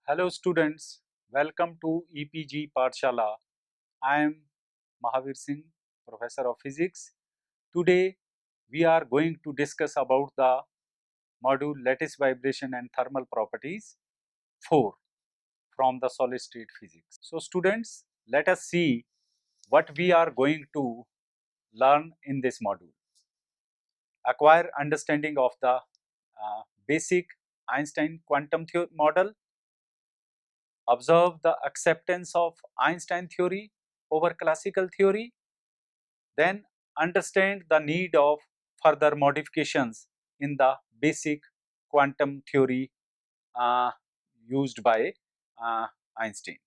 Hello students, welcome to EPG Pathshala. I am Mahavir Singh, Professor of Physics. Today we are going to discuss about the module Lattice Vibration and Thermal Properties 4 from the solid state physics. So students, let us see what we are going to learn in this module. Acquire understanding of the basic Einstein quantum model, observe the acceptance of Einstein theory over classical theory, then understand the need of further modifications in the basic quantum theory uh, used by Einstein.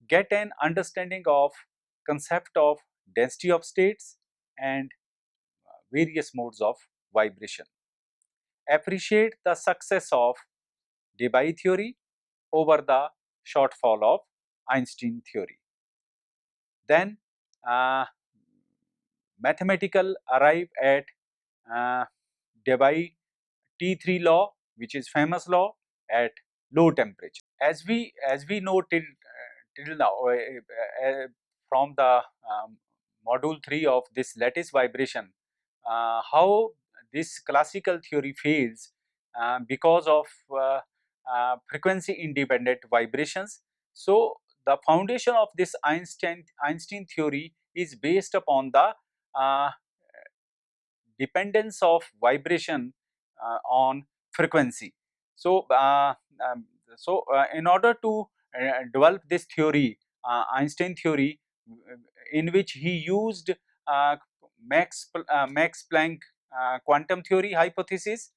Get an understanding of concept of density of states and various modes of vibration. Appreciate the success of Debye theory over the shortfall of Einstein theory. Then mathematical arrive at Debye T3 law, which is famous law at low temperature. As we know till now from the module 3 of this lattice vibration, how this classical theory fails because of frequency independent vibrations. So the foundation of this Einstein theory is based upon the uh, dependence of vibration on frequency. So, in order to develop this theory, Einstein theory, in which he used Max Planck quantum theory hypothesis.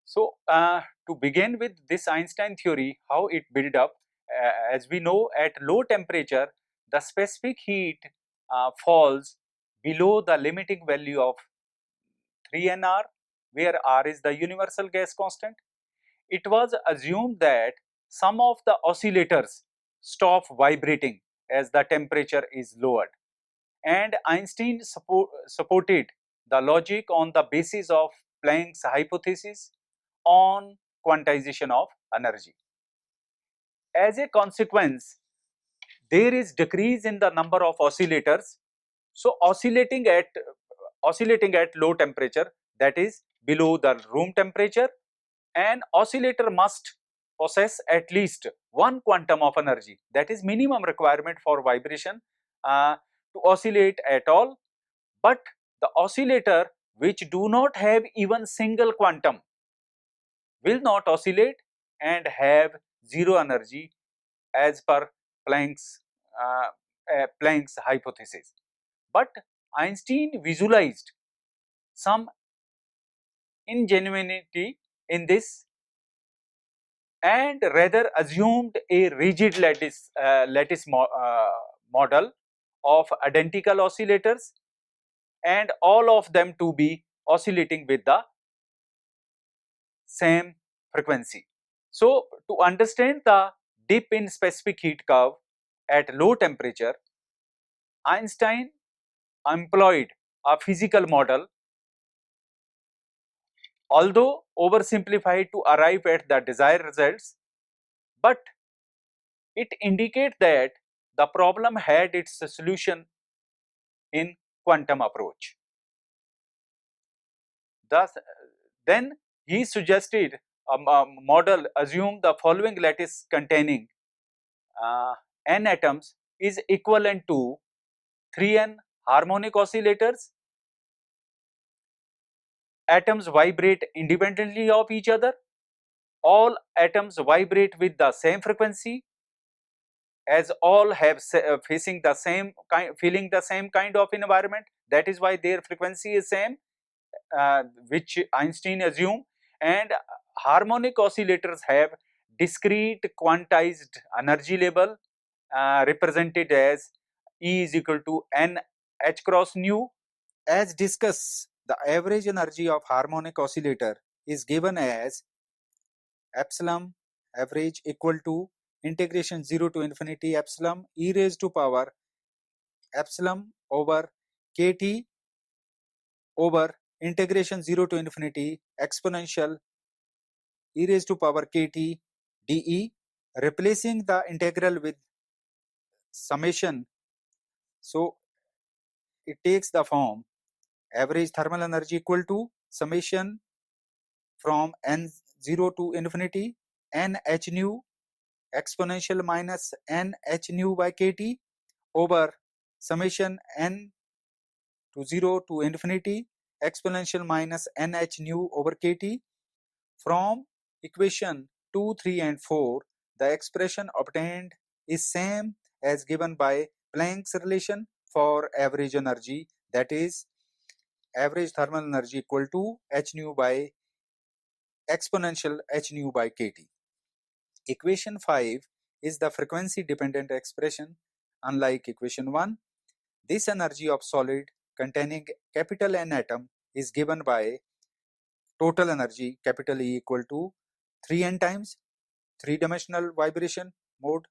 So, to begin with this Einstein theory, how it built up, as we know, at low temperature, the specific heat falls below the limiting value of 3nr, where r is the universal gas constant. It was assumed that some of the oscillators stop vibrating as the temperature is lowered, and Einstein supported the logic on the basis of Planck's hypothesis on quantization of energy. As a consequence, there is decrease in the number of oscillators. So oscillating at low temperature, that is below the room temperature, an oscillator must possess at least one quantum of energy, that is minimum requirement for vibration to oscillate at all. But the oscillator which do not have even single quantum will not oscillate and have zero energy as per Planck's hypothesis. But Einstein visualized some ingenuity in this and rather assumed a rigid lattice model of identical oscillators and all of them to be oscillating with the same frequency. So, to understand the dip in specific heat curve at low temperature, Einstein employed a physical model, although oversimplified to arrive at the desired results, but it indicates that the problem had its solution in quantum approach. Thus, then he suggested a model assume the following lattice containing n atoms is equivalent to 3n harmonic oscillators. Atoms vibrate independently of each other. All atoms vibrate with the same frequency, as all have facing the same kind, feeling the same kind of environment. That is why their frequency is same, which Einstein assumed. And harmonic oscillators have discrete quantized energy level represented as E is equal to n h cross nu. As discussed, the average energy of harmonic oscillator is given as epsilon average equal to integration 0 to infinity epsilon e raised to power epsilon over kt over integration 0 to infinity exponential e raised to power kt dE, replacing the integral with summation. So it takes the form average thermal energy equal to summation from n0 to infinity nh nu exponential minus nh nu by kt over summation n to 0 to infinity exponential minus nh nu over kt. From equation 2, 3 and 4, the expression obtained is same as given by Planck's relation for average energy, that is average thermal energy equal to h nu by exponential h nu by kt. Equation 5 is the frequency dependent expression. Unlike equation 1, this energy of solid containing capital N atom is given by total energy capital E equal to 3n times 3-dimensional vibration mode,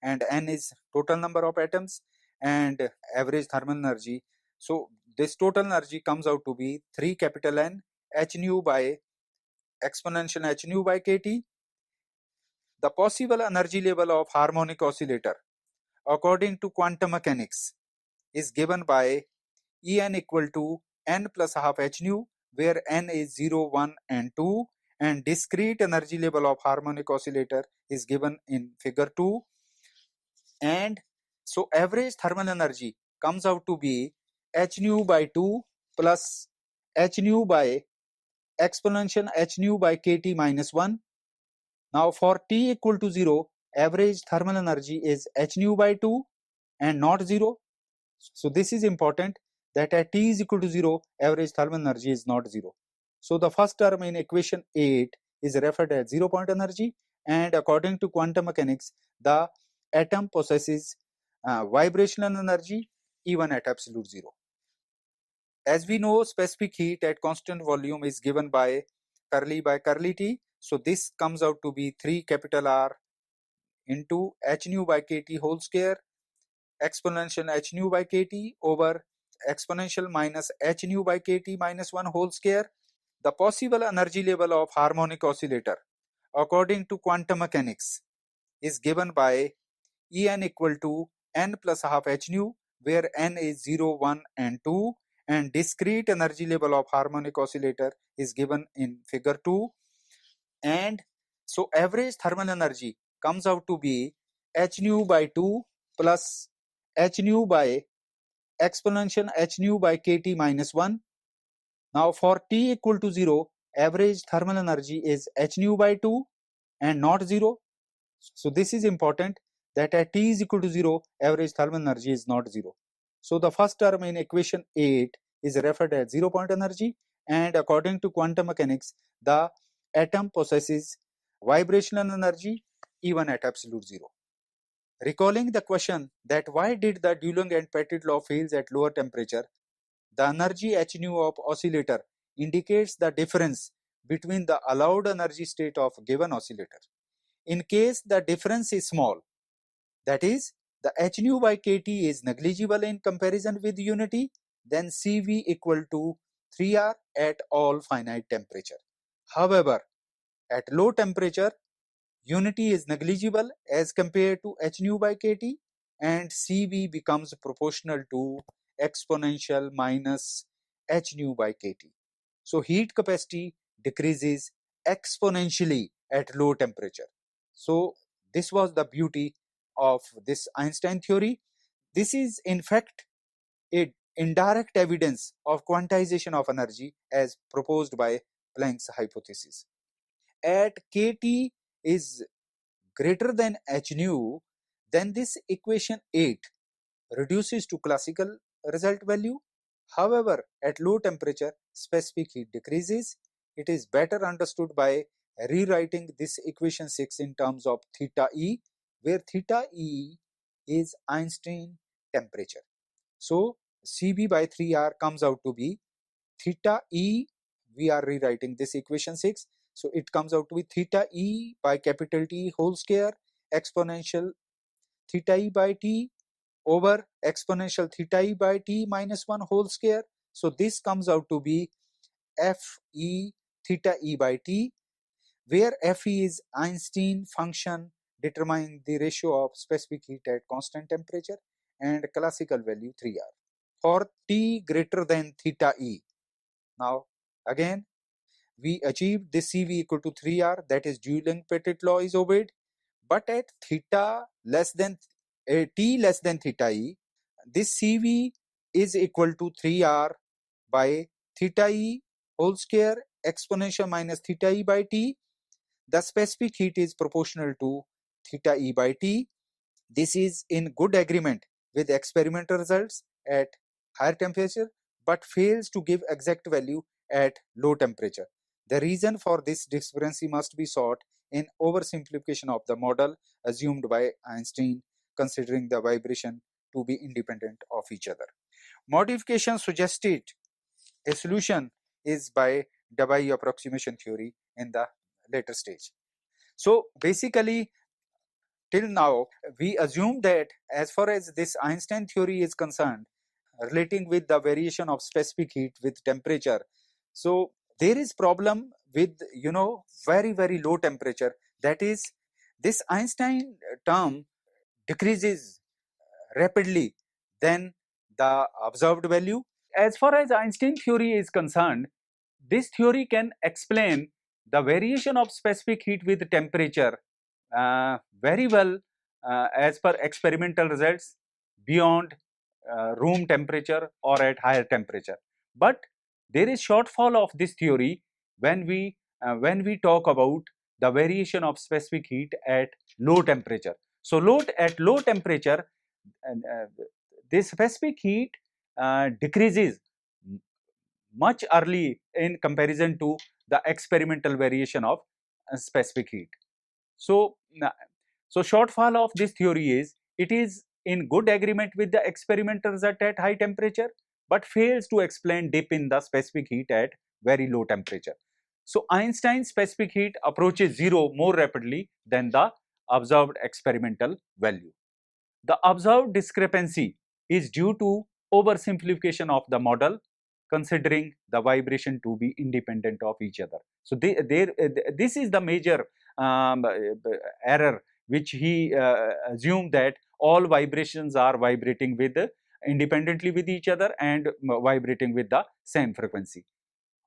and n is total number of atoms and average thermal energy. So this total energy comes out to be 3 capital N h nu by exponential h nu by kt. The possible energy level of harmonic oscillator according to quantum mechanics is given by En equal to n plus half h nu, where n is 0, 1 and 2, and discrete energy level of harmonic oscillator is given in figure 2. And so average thermal energy comes out to be h nu by 2 plus h nu by exponential h nu by kt minus 1. Now for t equal to 0, average thermal energy is h nu by 2 and not 0. So this is important, that at t is equal to 0, average thermal energy is not 0. So the first term in equation 8 is referred as 0 point energy, and according to quantum mechanics, the atom possesses vibrational energy even at absolute 0. As we know, specific heat at constant volume is given by curly T. So this comes out to be 3 capital R into h nu by kt whole square exponential h nu by kt over exponential minus h nu by kt minus 1 whole square. The possible energy level of harmonic oscillator according to quantum mechanics is given by En equal to n plus half h nu, where n is 0, 1 and 2, and discrete energy level of harmonic oscillator is given in figure 2. And so average thermal energy comes out to be h nu by 2 plus h nu by exponential h nu by kt minus 1. Now for t equal to 0, average thermal energy is h nu by 2 and not 0. So this is important, that at t is equal to 0, average thermal energy is not 0. So the first term in equation 8 is referred as 0 point energy, and according to quantum mechanics, the atom possesses vibrational energy even at absolute 0. Recalling the question that why did the Dulong and Petit law fails at lower temperature, the energy h nu of oscillator indicates the difference between the allowed energy state of given oscillator. In case the difference is small, that is, the h nu by kt is negligible in comparison with unity, then Cv equal to 3R at all finite temperature. However, at low temperature, unity is negligible as compared to h nu by kt, and Cv becomes proportional to exponential minus h nu by kt. So heat capacity decreases exponentially at low temperature. So this was the beauty of this Einstein theory. This is in fact a indirect evidence of quantization of energy as proposed by Planck's hypothesis. At kT is greater than h nu, then this equation 8 reduces to classical result value. However, at low temperature, specific heat decreases. It is better understood by rewriting this equation 6 in terms of theta E, where theta E is Einstein temperature. So Cv by 3R comes out to be theta E. We are rewriting this equation 6. So it comes out to be theta E by capital T whole square exponential theta E by T over exponential theta E by T minus 1 whole square. So this comes out to be F E theta E by T. where Fe is Einstein function determining the ratio of specific heat at constant temperature and classical value 3R for T greater than theta E. Now again we achieved this Cv equal to 3R, that is Dulong-Pettit law is obeyed, but at theta less than T less than theta E, this Cv is equal to 3R by theta E whole square exponential minus theta E by T. The specific heat is proportional to theta E by T. This is in good agreement with experimental results at higher temperature but fails to give exact value at low temperature. The reason for this discrepancy must be sought in oversimplification of the model assumed by Einstein, considering the vibration to be independent of each other. Modification suggested a solution is by Debye approximation theory in the later stage. So basically, till now, we assume that as far as this Einstein theory is concerned, relating with the variation of specific heat with temperature, so there is problem with very low temperature, that is this Einstein term decreases rapidly than the observed value. As far as Einstein theory is concerned, this theory can explain the variation of specific heat with temperature very well as per experimental results beyond room temperature or at higher temperature. But there is shortfall of this theory when we talk about the variation of specific heat at low temperature. So at low temperature, this specific heat decreases much early in comparison to the experimental variation of specific heat. So, so shortfall of this theory is it is in good agreement with the experimental result at high temperature, but fails to explain dip in the specific heat at very low temperature. So Einstein's specific heat approaches zero more rapidly than the observed experimental value. The observed discrepancy is due to oversimplification of the model, considering the vibration to be independent of each other. So this is the major error which he assumed, that all vibrations are vibrating with independently with each other and vibrating with the same frequency.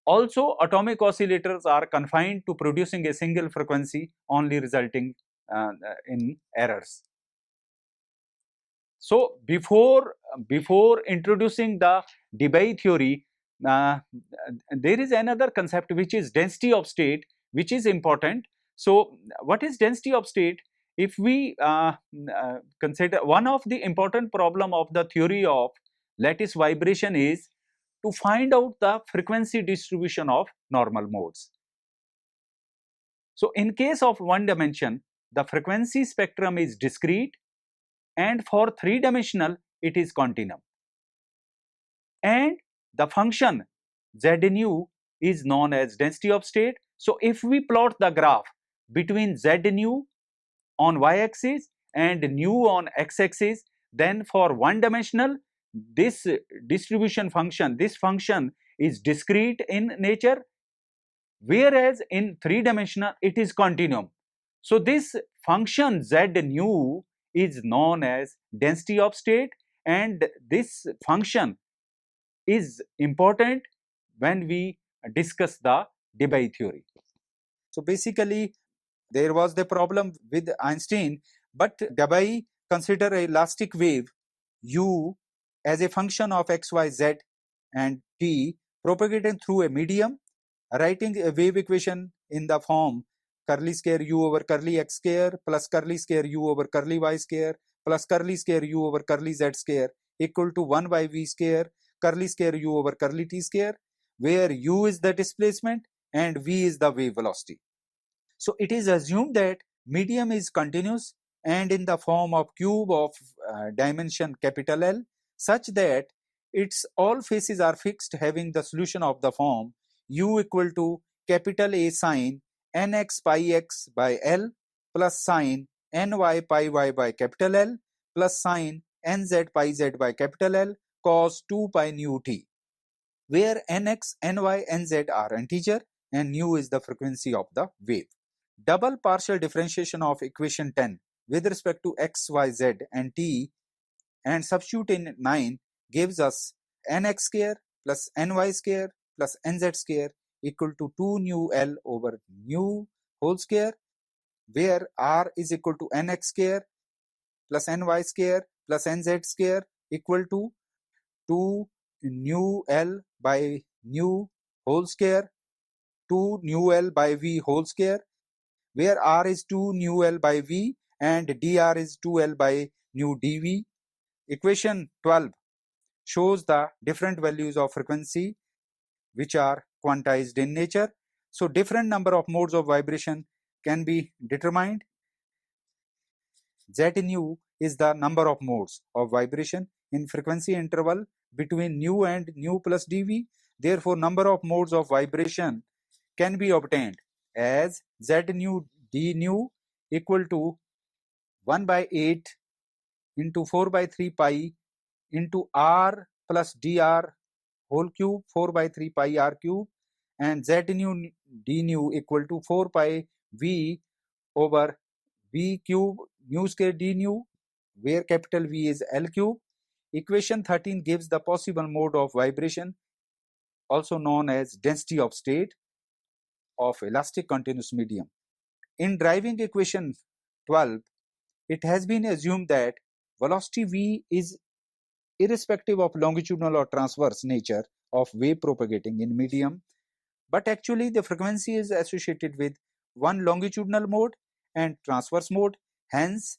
Also, atomic oscillators are confined to producing a single frequency, only resulting in errors. So before introducing the Debye theory, there is another concept which is density of state, which is important. So what is density of state? If we consider, one of the important problem of the theory of lattice vibration is to find out the frequency distribution of normal modes. So in case of one dimension, the frequency spectrum is discrete, and for three-dimensional it is continuum, and the function z nu is known as density of state. So if we plot the graph between z nu on y-axis and nu on x-axis, then for one dimensional this distribution function, this function is discrete in nature, whereas in three-dimensional it is continuum. So this function z nu is known as density of state, and this function is important when we discuss the Debye theory. So basically, there was the problem with Einstein, but Debye consider a elastic wave u as a function of x, y, z and t propagating through a medium, writing a wave equation in the form curly square u over curly x square plus curly square u over curly y square plus curly square u over curly z square equal to 1 by v square curly square u over curly t square, where u is the displacement and v is the wave velocity. So it is assumed that medium is continuous and in the form of cube of dimension capital L, such that its all faces are fixed, having the solution of the form u equal to capital A sine nx pi x by L plus sine ny pi y by capital L plus sine nz pi z by capital L cos 2 pi nu t, where nx, ny, nz are integer and nu is the frequency of the wave. Double partial differentiation of equation 10 with respect to x, y, z and t and substitute in 9 gives us nx square plus ny square plus nz square equal to 2 nu L over nu whole square, where r is equal to nx square plus ny square plus nz square equal to 2 nu L by nu whole square, 2 nu L by v whole square, where r is 2 nu L by v and dr is 2L by nu dv. Equation 12 shows the different values of frequency which are quantized in nature. So different number of modes of vibration can be determined. Z nu is the number of modes of vibration in frequency interval between nu and nu plus dv. Therefore, number of modes of vibration can be obtained as Z nu d nu equal to 1 by 8 into 4 by 3 pi into r plus dr whole cube 4 by 3 pi r cube, and Z nu d nu equal to 4 pi v over v cube nu square d nu, where capital V is L cube. Equation 13 gives the possible mode of vibration, also known as density of state of elastic continuous medium. In driving equation 12, it has been assumed that velocity v is irrespective of longitudinal or transverse nature of wave propagating in medium, but actually the frequency is associated with one longitudinal mode and transverse mode. Hence,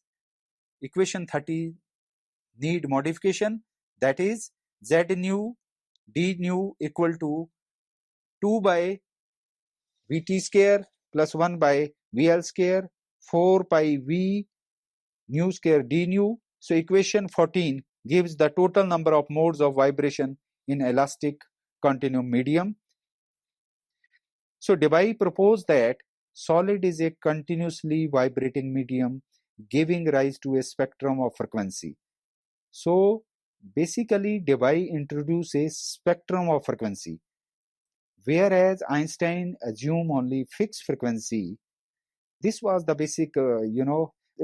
equation 30 need modification, that is Z nu d nu equal to 2 by Vt square plus 1 by Vl square 4 pi V nu square d nu. So equation 14 gives the total number of modes of vibration in elastic continuum medium. So Debye proposed that solid is a continuously vibrating medium giving rise to a spectrum of frequency. So basically Debye introduced a spectrum of frequency, whereas Einstein assumed only fixed frequency. This was the basic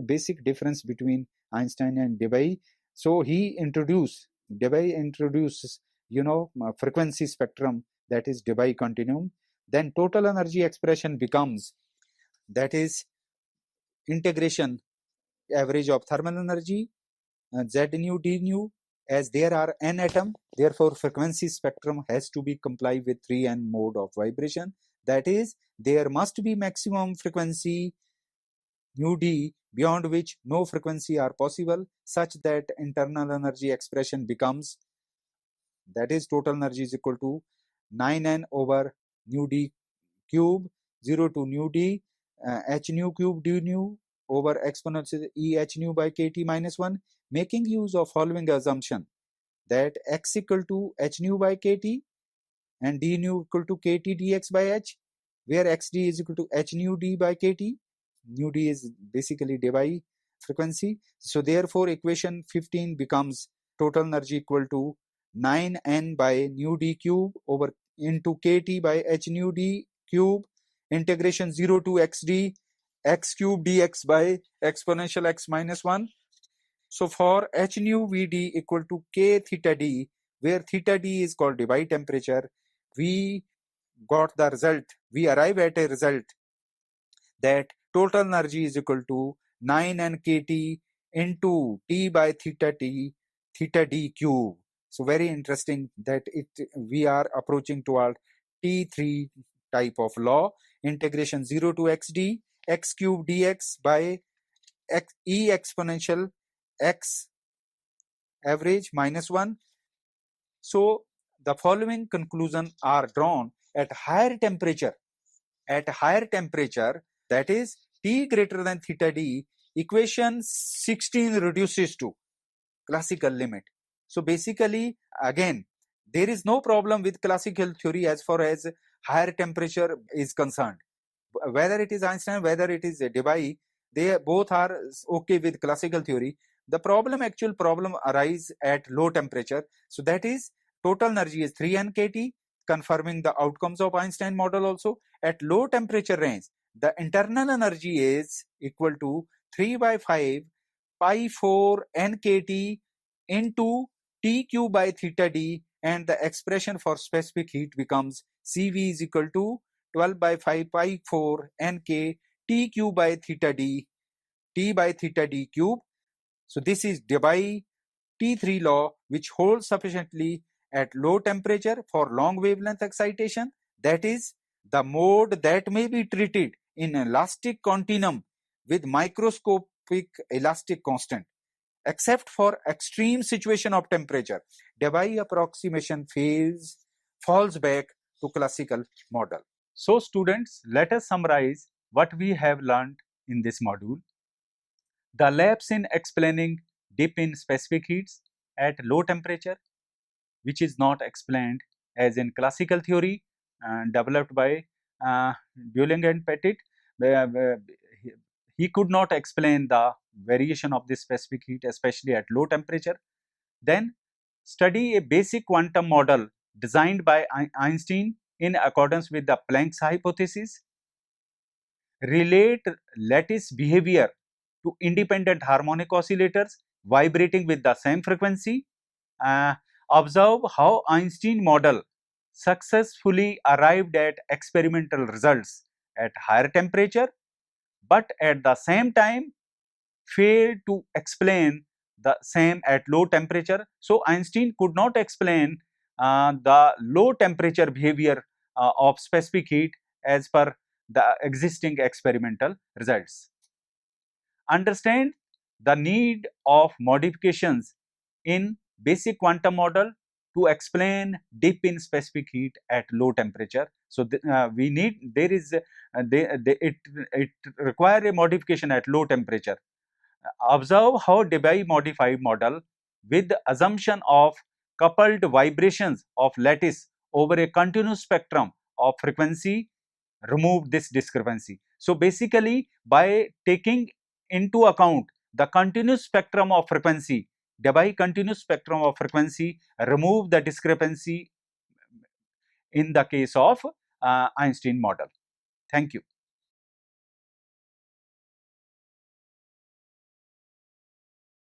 basic difference between Einstein and Debye. So Debye introduces frequency spectrum, that is Debye continuum. Then total energy expression becomes, that is integration average of thermal energy Z nu d nu, as there are n atom, therefore frequency spectrum has to be comply with 3n mode of vibration, that is there must be maximum frequency nu d beyond which no frequency are possible, such that internal energy expression becomes, that is total energy is equal to 9n over nu d cube 0 to nu d h nu cube d nu over exponential E h nu by kt minus 1, making use of following assumption that x equal to h nu by kt and d nu equal to kt dx by h, where xd is equal to h nu d by kt. Nu d is basically Debye frequency. So therefore equation 15 becomes total energy equal to 9n by nu d cube over into kt by h nu d cube integration 0 to xd x cube dx by exponential x minus 1. So for h nu vd equal to k theta d, where theta d is called Debye temperature, we arrive at a result that total energy is equal to 9n kt into t by theta d cube. So very interesting that we are approaching toward T3 type of law, integration 0 to xd x cube dx by e exponential x average minus 1. So the following conclusion are drawn at higher temperature. At higher temperature, that is T greater than theta d, equation 16 reduces to classical limit. So basically, again, there is no problem with classical theory as far as higher temperature is concerned. Whether it is Einstein, whether it is Debye, they both are okay with classical theory. The actual problem arises at low temperature. So that is total energy is 3n kt, confirming the outcomes of Einstein model also. At low temperature range, the internal energy is equal to 3 by 5 pi 4 nkt into TQ by theta d, and the expression for specific heat becomes Cv is equal to 12 by 5 pi 4 nk TQ by theta d, T by theta d cube. So this is Debye T3 law, which holds sufficiently at low temperature for long wavelength excitation, that is, the mode that may be treated in elastic continuum with microscopic elastic constant. Except for extreme situation of temperature, Debye approximation falls back to classical model. So students, let us summarize what we have learned in this module. The lapse in explaining dip in specific heats at low temperature, which is not explained as in classical theory developed by Dulong and Petit. He could not explain the variation of this specific heat, especially at low temperature. Then study a basic quantum model designed by Einstein in accordance with the Planck's hypothesis. Relate lattice behavior to independent harmonic oscillators vibrating with the same frequency. Observe how Einstein model successfully arrived at experimental results at higher temperature, but at the same time failed to explain the same at low temperature. So Einstein could not explain the low temperature behavior of specific heat as per the existing experimental results. Understand the need of modifications in basic quantum model to explain dip in specific heat at low temperature. So we need, there is it require a modification at low temperature. Observe how Debye modified model with the assumption of coupled vibrations of lattice over a continuous spectrum of frequency removed this discrepancy. So basically, by taking into account the continuous spectrum of frequency, Debye continuous spectrum of frequency remove the discrepancy in the case of Einstein model. Thank you.